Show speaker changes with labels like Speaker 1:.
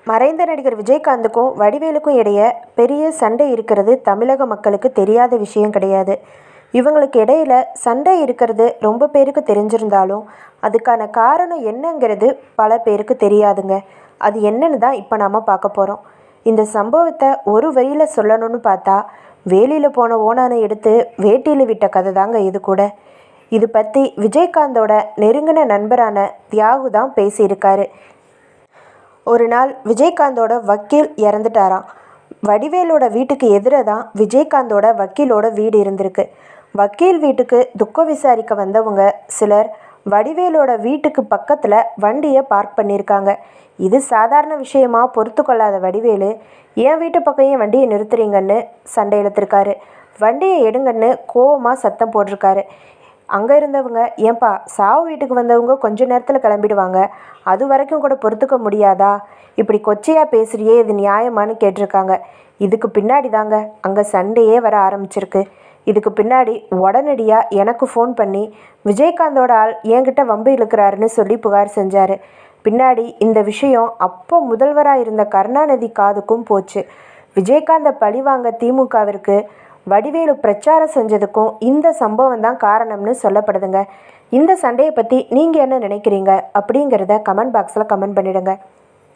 Speaker 1: மறைந்த நடிகர் விஜயகாந்துக்கும் வடிவேலுக்கும் இடையே பெரிய சண்டை இருக்கிறது தமிழக மக்களுக்கு தெரியாத விஷயம் கிடையாது. இவங்களுக்கு இடையில சண்டை இருக்கிறது ரொம்ப பேருக்கு தெரிஞ்சிருந்தாலும் அதுக்கான காரணம் என்னங்கிறது பல பேருக்கு தெரியாதுங்க. அது என்னன்னு தான் இப்போ நாம் பார்க்க போகிறோம். இந்த சம்பவத்தை ஒரு வரியில் சொல்லணும்னு பார்த்தா, வேலியில் போன ஓனானை எடுத்து வேட்டியில் விட்ட கதை தாங்க இது கூட. இது பற்றி விஜயகாந்தோட நெருங்கின நண்பரான தியாகு தான் பேசியிருக்காரு. ஒரு நாள் விஜயகாந்தோட வக்கீல் இறந்துட்டாராம். வடிவேலோட வீட்டுக்கு எதிராக தான் விஜயகாந்தோட வக்கீலோட வீடு இருந்திருக்கு. வக்கீல் வீட்டுக்கு துக்கம் விசாரிக்க வந்தவங்க சிலர் வடிவேலோட வீட்டுக்கு பக்கத்தில் வண்டியை பார்க் பண்ணியிருக்காங்க. இது சாதாரண விஷயமா பொறுத்து கொள்ளாத வடிவேலு, என் வீட்டு பக்கம் ஏன் வண்டியை நிறுத்துறீங்கன்னு சண்டை இழுத்துருக்காரு. வண்டியை எடுங்கன்னு கோவமாக சத்தம் போட்டிருக்காரு. அங்கே இருந்தவங்க, ஏன்பா சாவு வீட்டுக்கு வந்தவங்க கொஞ்ச நேரத்தில் கிளம்பிடுவாங்க, அது வரைக்கும் கூட பொறுத்துக்க முடியாதா, இப்படி கொச்சையாக பேசுகிறியே, இது நியாயமானு கேட்டிருக்காங்க. இதுக்கு பின்னாடி தாங்க அங்கே சண்டையே வர ஆரம்பிச்சிருக்கு. இதுக்கு பின்னாடி உடனடியாக எனக்கு ஃபோன் பண்ணி விஜயகாந்தோட ஆள் என்கிட்ட வம்பு இழுக்கிறாருன்னு சொல்லி புகார் செஞ்சார். பின்னாடி இந்த விஷயம் அப்போ முதல்வராக இருந்த கருணாநிதி காதுக்கும் போச்சு. விஜயகாந்தை பழிவாங்க திமுகவிற்கு வடிவேலு பிரச்சாரம் செஞ்சதுக்கும் இந்த சம்பவம் தான் காரணம்னு சொல்லப்படுதுங்க. இந்த சண்டையை பற்றி நீங்கள் என்ன நினைக்கிறீங்க அப்படிங்கிறத கமெண்ட் பாக்ஸில் கமெண்ட் பண்ணிடுங்க.